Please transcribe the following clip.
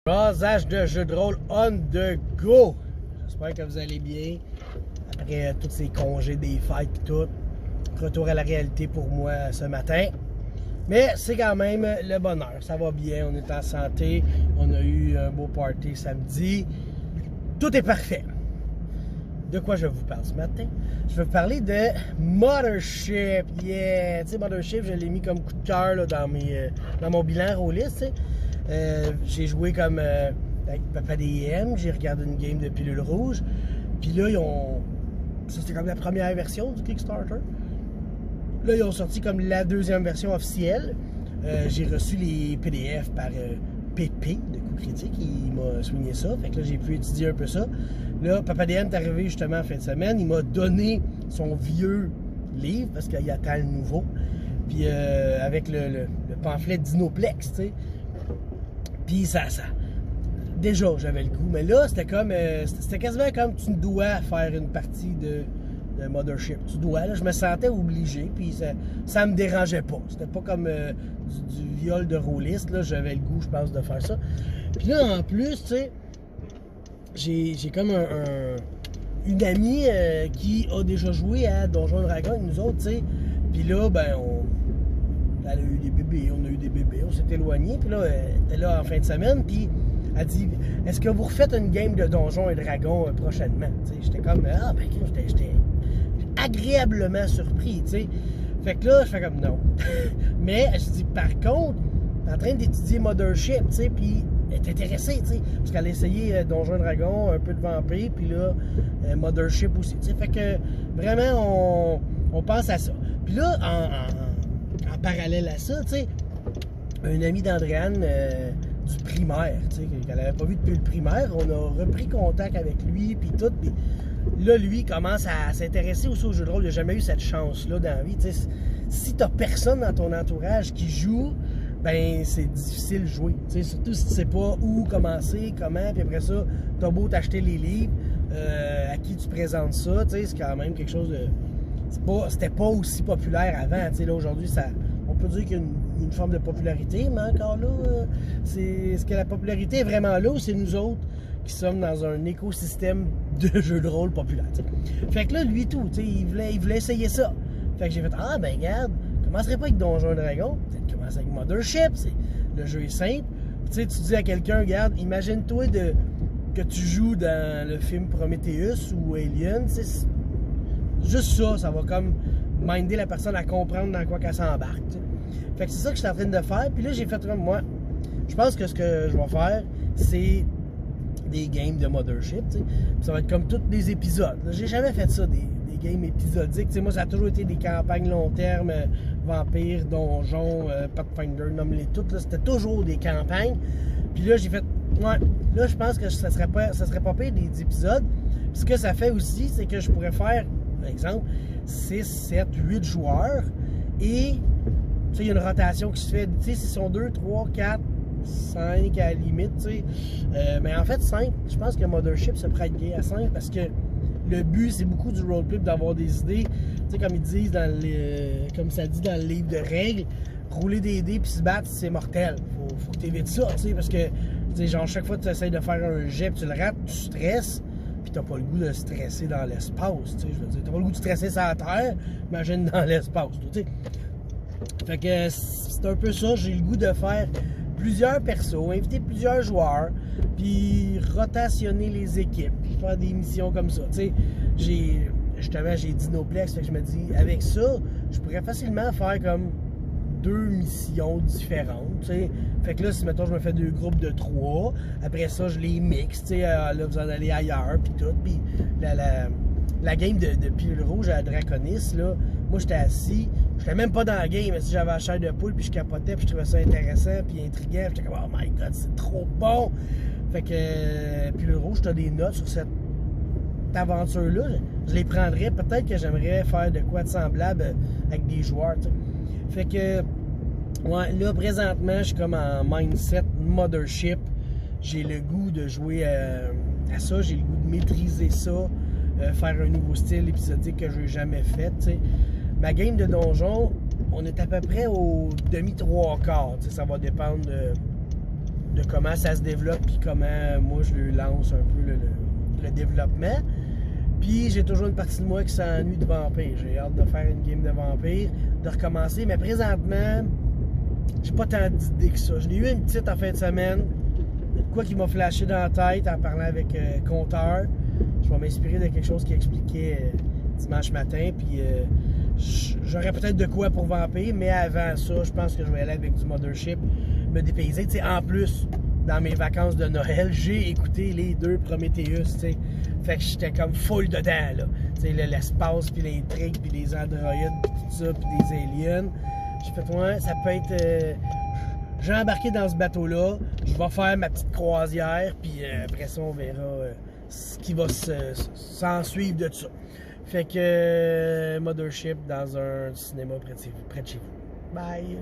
Jasage de jeu de rôle on the go. J'espère que vous allez bien. Après tous ces congés des fêtes et tout. Retour à la réalité pour moi ce matin. Mais c'est quand même le bonheur. Ça va bien, on est en santé. On a eu un beau party samedi. Tout est parfait. De quoi je vous parle ce matin? Je vais vous parler de Mothership. Yeah! Tu sais, Mothership, je l'ai mis comme coup de cœur là, dans mon bilan rôliste. J'ai joué comme avec Papa DM, j'ai regardé une game de Pilule Rouge. Puis là, ça c'était comme la première version du Kickstarter. Là, ils ont sorti comme la deuxième version officielle. J'ai reçu les PDF par PP de Coup Critique. Il m'a souligné ça. Fait que là, j'ai pu étudier un peu ça. Là, Papa DM est arrivé justement en fin de semaine. Il m'a donné son vieux livre parce qu'il attend le nouveau. Puis avec le pamphlet Dinoplex, tu sais. Puis ça. Déjà, j'avais le goût. Mais là, c'était comme. C'était quasiment comme tu dois faire une partie de Mothership. Tu dois, là, je me sentais obligé. Puis ça me dérangeait pas. C'était pas comme du viol de rôliste. Là, j'avais le goût, je pense, de faire ça. Puis là, en plus, tu sais, j'ai comme une amie qui a déjà joué à Donjons & Dragons avec nous autres, tu sais. Puis là, ben, elle a eu des bébés, on a eu des bébés, on s'est éloignés. Puis là, elle était là en fin de semaine, puis elle dit « Est-ce que vous refaites une game de Donjons & Dragons prochainement? » J'étais comme « Ah, ben, j'étais agréablement surpris, tu sais. » Fait que là, je fais comme « Non. » Mais, je dis « Par contre, t'es en train d'étudier Mothership, tu sais, puis elle est intéressée, tu sais. Parce qu'elle a essayé Donjons & Dragons, un peu de Vampire, puis là, Mothership aussi, tu sais. Fait que, vraiment, on pense à ça. Puis là, en parallèle à ça, tu sais, un ami d'Andréane du primaire, tu sais, qu'elle n'avait pas vu depuis le primaire, on a repris contact avec lui, puis tout, puis là, lui, commence à s'intéresser aussi au jeu de rôle. Il n'a jamais eu cette chance-là dans la vie, tu sais. Si t'as personne dans ton entourage qui joue, ben c'est difficile de jouer, tu sais, surtout si tu sais pas où commencer, comment, puis après ça, t'as beau t'acheter les livres, à qui tu présentes ça, tu sais, c'est quand même quelque chose de... C'était pas aussi populaire avant, tu sais, là, aujourd'hui, on peut dire qu'il y a une forme de popularité, mais encore là, est-ce que la popularité est vraiment là ou c'est nous autres qui sommes dans un écosystème de jeux de rôle populaire, tu sais. Fait que là, lui tout, tu sais, il voulait essayer ça. Fait que j'ai fait, ah ben regarde, commencerait pas avec Donjons & Dragons, peut-être commencer avec Mothership, le jeu est simple. Tu sais, tu dis à quelqu'un, regarde, imagine-toi que tu joues dans le film Prometheus ou Alien, tu sais, juste ça va comme minder la personne à comprendre dans quoi qu'elle s'embarque, tu sais. Fait que c'est ça que je suis en train de faire, puis là j'ai fait comme moi, je pense que ce que je vais faire, c'est des games de Mothership, tu sais. Ça va être comme tous les épisodes. J'ai jamais fait ça, des games épisodiques. Tu sais, moi, ça a toujours été des campagnes long terme, Vampire, Donjon, Pathfinder, nomme-les toutes. C'était toujours des campagnes. Puis là, j'ai fait, ouais, là, je pense que ça serait pas pire des épisodes. Puis ce que ça fait aussi, c'est que je pourrais faire, par exemple, 6, 7, 8 joueurs. Et, tu sais, il y a une rotation qui se fait. Tu sais, s'ils sont 2, 3, 4, 5 à la limite, tu sais. Mais en fait, 5, je pense que Mothership se prête bien à 5 parce que le but, c'est beaucoup du roleplay, d'avoir des idées. Tu sais, comme ils disent, comme ça dit dans le livre de règles, rouler des dés puis se battre, c'est mortel. Faut que tu évites ça, tu sais, parce que, tu sais, genre, chaque fois que tu essaies de faire un jet puis tu le rates, tu stresses, puis t'as pas le goût de stresser dans l'espace, tu sais, je veux dire. T'as pas le goût de stresser sur la terre, imagine dans l'espace, tu sais. Fait que c'est un peu ça, j'ai le goût de faire plusieurs persos, inviter plusieurs joueurs, puis rotationner les équipes, puis faire des missions comme ça. Tu sais, justement, j'ai Dinoplex, fait que je me dis, avec ça, je pourrais facilement faire comme 2 missions différentes, tu sais. Fait que là, si, mettons, je me fais 2 groupes de 3, après ça, je les mixe, tu sais, là, vous en allez ailleurs, puis tout, puis la game de Pilule Rouge à Draconis, là, moi, j'étais assis, j'étais même pas dans la game, mais si j'avais la chair de poule, puis je capotais, puis je trouvais ça intéressant, puis intriguant, j'étais comme « Oh my God, c'est trop bon! » Fait que Pilule Rouge, t'as des notes sur cette aventure-là, je les prendrais, peut-être que j'aimerais faire de quoi de semblable avec des joueurs, tu sais. Fait que, ouais, là, présentement, je suis comme en mindset Mothership, j'ai le goût de jouer à ça, j'ai le goût de maîtriser ça, faire un nouveau style épisodique que je n'ai jamais fait, tu sais. Ma game de donjon, on est à peu près au demi-3 quarts, tu sais, ça va dépendre de de comment ça se développe puis comment moi je lui lance un peu le développement. Puis j'ai toujours une partie de moi qui s'ennuie de Vampire. J'ai hâte de faire une game de Vampire, de recommencer, mais présentement, j'ai pas tant d'idées que ça. Je l'ai eu une petite en fin de semaine, quoi qui m'a flashé dans la tête en parlant avec Compteur. Je vais m'inspirer de quelque chose qui expliquait dimanche matin, puis j'aurais peut-être de quoi pour Vampire, mais avant ça, je pense que je vais aller avec du Mothership, me dépayser. Tu sais, en plus, dans mes vacances de Noël, j'ai écouté les 2 Prometheus, tu sais. Fait que j'étais comme full dedans, là. Tu sais, l'espace, puis l'intrigue, puis les androïdes, puis tout ça, puis des aliens. J'ai fait, ouais, ça peut être... j'ai embarqué dans ce bateau-là, je vais faire ma petite croisière, puis après ça, on verra ce qui va s'en suivre de tout ça. Fait que Mothership dans un cinéma près de chez vous. Bye!